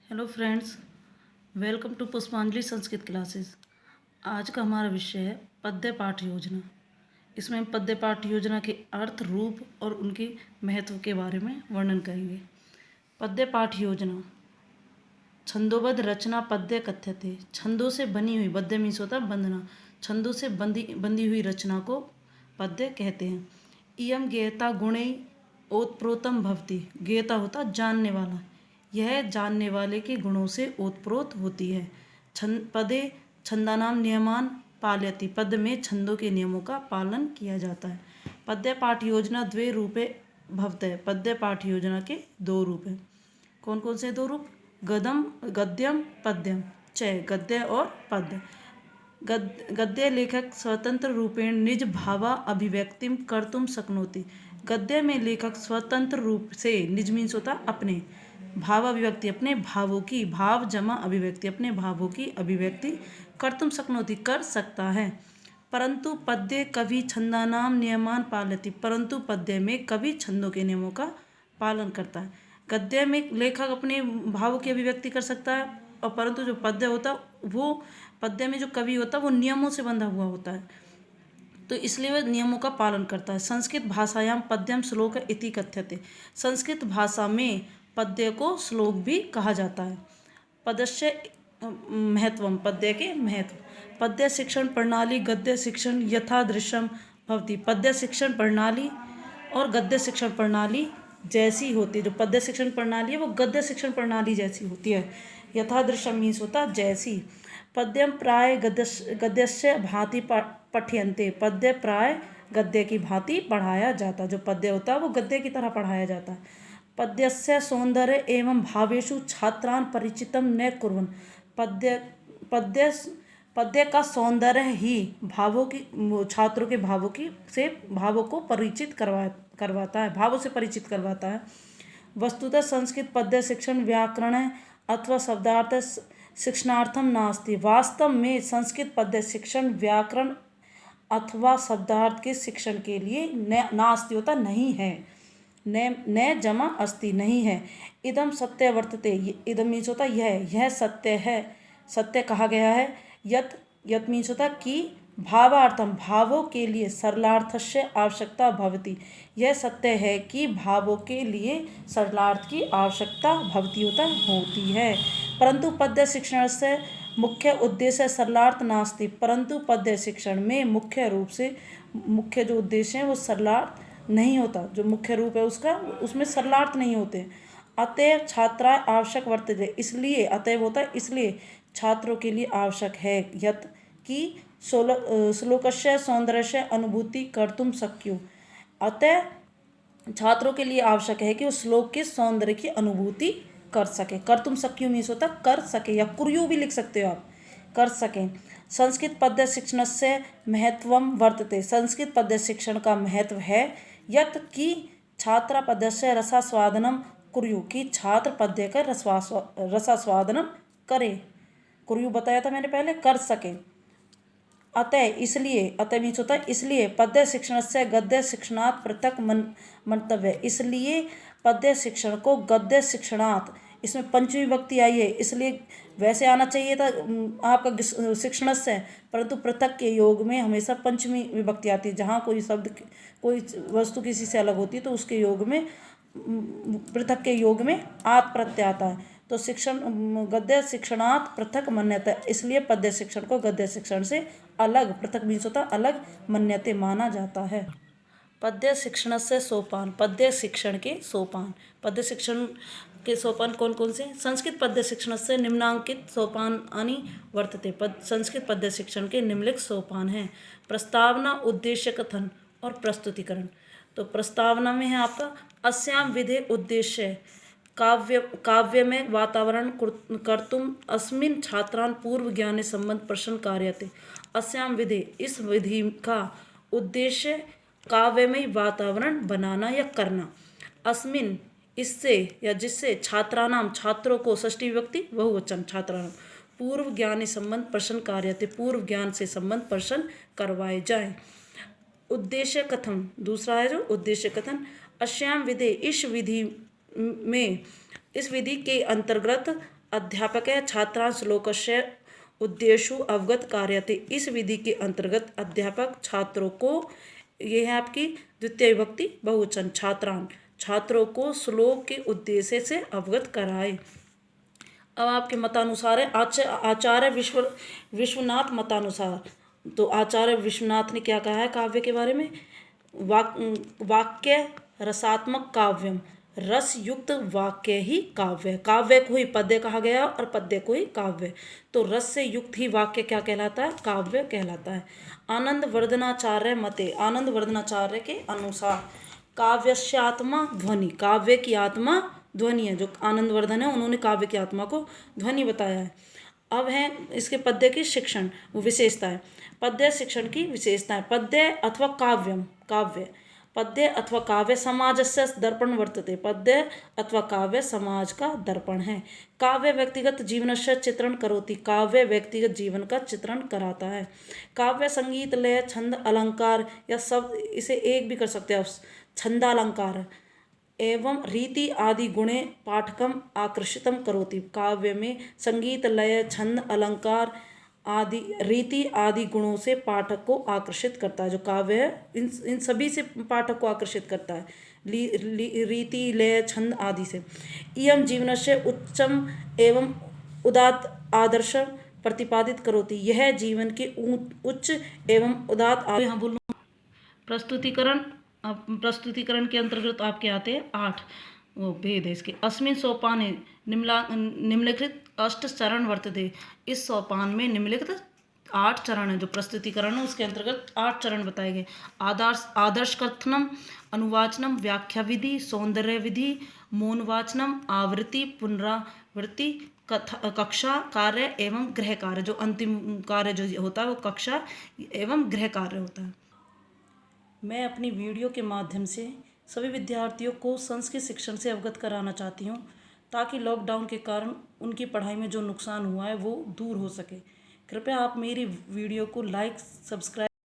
Hello friends, welcome to पुष्पांजलि Sanskrit classes. आज का हमारा विषय है पद्य पाठ योजना। इसमें हम पद्य पाठ योजना के अर्थ, रूप और उनके महत्व के बारे में वर्णन करेंगे। पद्य पाठ योजना छंदोबद्ध रचना पद्य कथ्यते। छंदों से बनी हुई, बद्य मीन्स होता है बंधना, छंदों से बंधी हुई रचना को पद्य कहते हैं। इयम ज्ञेयता गुणे ओतप्रोतम भवति। ज्ञेयता होता जानने वाला, यह जानने वाले के गुणों से ओतप्रोत होती है। पदे छंदानाम नियमान पालयति। पद में छंदों के नियमों का पालन किया जाता है। पद्य पाठ योजना द्वे रूपे भवते। पद्य पाठ योजना के दो रूप हैं। कौन कौन से दो रूप? गद्यम पद्यम। गद्य और पद्य। गद्य लेखक स्वतंत्र रूपेण निज भावा अभिव्यक्तिम कर्तुम शक्नोति। गद्य में लेखक स्वतंत्र रूप से, निज मीन्स होता अपने, भाव अभिव्यक्ति अपने भावों की, भाव जमा अभिव्यक्ति अपने भावों की अभिव्यक्ति कर्तुम शक्नोति कर सकता है। परंतु पद्य कवि छंदानाम नियमान पालयति। परंतु पद्य में कवि छंदों के नियमों का पालन करता है। गद्य में लेखक अपने भावों की अभिव्यक्ति कर सकता है, और परंतु जो पद्य होता है वो, पद्य में जो कवि होता है वो नियमों से बंधा हुआ होता है, तो इसलिए वह नियमों का पालन करता है। संस्कृत भाषायाम पद्यम श्लोक इति कथ्यते। संस्कृत भाषा में पद्य को श्लोक भी कहा जाता है। पदस्य महत्वम, पद्य के महत्व। पद्य शिक्षण प्रणाली गद्य शिक्षण यथादृश्यम भवति। पद्य शिक्षण प्रणाली और गद्य शिक्षण प्रणाली जैसी होती है। जो पद्य शिक्षण प्रणाली है वो गद्य शिक्षण प्रणाली जैसी होती है। यथादृश्यम मीन्स होता जैसी। पद्यम प्राय गद्यस्य भांति पठ्यन्ते। पद्य प्राय गद्य की भांति पढ़ाया जाता। जो पद्य होता है वो गद्य की तरह पढ़ाया जाता है। पद्यस्य सौंदर्य एवं भावेषु छात्रान परिचितम न कुर्वन्। पद्य पद्य पद्य का सौंदर्य ही भावों की, छात्रों के भावों की से भावों को परिचित करवाता है, भावों से परिचित करवाता है। वस्तुतः संस्कृत पद्य शिक्षण व्याकरण अथवा शब्दार्थ शिक्षणार्थम नास्ति। वास्तव में संस्कृत पद्य शिक्षण व्याकरण अथवा शब्दार्थ के शिक्षण के लिए नास्ति होता नहीं है। न जमा अस्ति नहीं है। इदम सत्य वर्तते। इदम मीन्स होता यह सत्य है, सत्य कहा गया है। यत मीन्स होता कि भावार्थम भावों के लिए सरलार्थस्य आवश्यकता भवति। यह सत्य है कि भावों के लिए सरलार्थ की आवश्यकता भवति होती है। परंतु पद्य शिक्षण से मुख्य उद्देश्य सरलार्थ नास्ति। परंतु पद्य शिक्षण में मुख्य रूप से, मुख्य जो उद्देश्य है वो सरलार्थ नहीं होता। जो मुख्य रूप है उसका, उसमें सरलार्थ नहीं होते। अतएव छात्रा आवश्यक वर्तते। इसलिए अतएव होता है इसलिए छात्रों के लिए आवश्यक है यत कि श्लोकस्य सौंदर्यस्य अनुभूति कर्तुम शक्यु। अतः छात्रों के लिए आवश्यक है कि वो श्लोक के सौंदर्य की अनुभूति कर सके। कर्तुम शक्यु मीन्स होता कर सके, या कुर्यु भी लिख सकते हो आप, कर सकें। संस्कृत पद्य शिक्षण से महत्वम वर्तते। संस्कृत पद्य शिक्षण का महत्व है यत कि छात्र पद्य से रसास्वादनम कुर्यु, की छात्र पद्य का रसास्वादनम करे। कुर्यु बताया था मैंने पहले, कर सके। अतः इसलिए, अतः मीन्स होता है इसलिए, पद्य शिक्षण से गद्य शिक्षणात् पृथक मंतव्य। इसलिए पद्य शिक्षण को गद्य शिक्षणात्, इसमें पंचमी विभक्ति आई है, इसलिए वैसे आना चाहिए था आपका शिक्षण से, परंतु पृथक के योग में हमेशा पंचमी विभक्ति आती है। जहाँ कोई शब्द, कोई वस्तु किसी से अलग होती है तो उसके योग में, पृथक के योग में आत प्रत्यय आता है। तो शिक्षण गद्य शिक्षणात् पृथक मन्यते। इसलिए पद्य शिक्षण को गद्य शिक्षण से अलग, पृथक मीन्स होता अलग, मन्यते माना जाता है। पद्य शिक्षण से सोपान। पद्य शिक्षण के सोपान। पद्य शिक्षण के सोपान कौन कौन से? संस्कृत पद्य शिक्षण से निम्नांकित सोपानानि वर्तते। संस्कृत पद्य शिक्षण के निम्नलिखित सोपान हैं। प्रस्तावना, उद्देश्य कथन और प्रस्तुतिकरण। तो प्रस्तावना में है आपका अस्याम विधे उद्देश्य काव्य में वातावरण कर्तुम अस्मिन् छात्रान पूर्व ज्ञान संबंध प्रश्न कार्यते। अस्याम विधि, इस विधि का उद्देश्य काव्यमय वातावरण बनाना या करना। अस्मिन, इससे या जिससे, छात्रानाम, छात्रों को, षष्ठी विभक्ति बहुवचन, छात्रानाम, पूर्व ज्ञान संबंध प्रश्न कार्यते, पूर्व ज्ञान से संबंध प्रश्न करवाए जाएं। उद्देश्य कथन, दूसरा है जो उद्देश्य कथन। अस्याम विधि, इस विधि में, इस विधि के अंतर्गत अध्यापकः छात्रान् श्लोकस्य उद्देश्य अवगत कार्यते। इस विधि के अंतर्गत अध्यापक छात्रों को, ये है आपकी द्वितीय विभक्ति बहुवचन, छात्रान, छात्रों को श्लोक के उद्देश्य से अवगत कराए। अब आपके मतानुसार है आचार्य विश्वनाथ मतानुसार, तो आचार्य विश्वनाथ ने क्या कहा है काव्य के बारे में? वाक्य रसात्मक काव्यम, रस युक्त वाक्य ही काव्य। काव्य को ही पद्य कहा गया और पद्य को ही काव्य, तो रस से युक्त ही वाक्य क्या कहलाता है? काव्य कहलाता है। आनंद वर्धनाचार्य मते, आनंद वर्धनाचार्य के अनुसार काव्यस्यात्मा ध्वनि, काव्य की आत्मा ध्वनि है। जो आनंद वर्धन है उन्होंने काव्य की आत्मा को ध्वनि बताया है। अब है इसके पद्य की शिक्षण विशेषता है। पद्य शिक्षण की विशेषता है। पद्य अथवा काव्यम, काव्य, पद्य अथवा काव्य समाजस्य दर्पण वर्तते, पद्य अथवा काव्य समाज का दर्पण है। काव्य व्यक्तिगत जीवनस्य चित्रण करोति, काव्य व्यक्तिगत जीवन का चित्रण कराता है। काव्य संगीत लय छंद अलंकार, या सब इसे एक भी कर सकते हैं आप, छंदालंकार एवं रीति आदि गुणे पाठकम आकर्षितम करोति। काव्य में संगीत लय छंद अलंकार आदि रीति आदि गुणों से पाठक को आकर्षित करता है। जो काव्य है इन सभी से पाठक को आकर्षित करता है, रीति लय छंद आदि से। इयम जीवनस्य उच्चम एवं उदात्त आदर्श प्रतिपादित करोति, यह जीवन के उच्च एवं उदात्त। यहाँ बोलूँ प्रस्तुतिकरण, प्रस्तुतिकरण के अंतर्गत आपके आते हैं 8 वो भेद है इसके। अस्मिन् सोपाने निम्नलिखित अष्ट चरण वर्तते, इस सोपान में निम्नलिखित 8 चरण है। जो प्रस्तुतिकरण है उसके अंतर्गत 8 चरण बताए गए। आदर्श कथनम, अनुवाचनम, व्याख्या विधि, सौंदर्य विधि, मौनवाचनम, आवृत्ति, पुनरावृत्ति, कक्षा कार्य एवं गृह कार्य। जो अंतिम कार्य जो होता है वो कक्षा एवं गृह कार्य होता है। मैं अपनी वीडियो के माध्यम से सभी विद्यार्थियों को संस्कृत शिक्षण से अवगत कराना चाहती हूँ, ताकि लॉकडाउन के कारण उनकी पढ़ाई में जो नुकसान हुआ है वो दूर हो सके। कृपया आप मेरी वीडियो को लाइक, सब्सक्राइब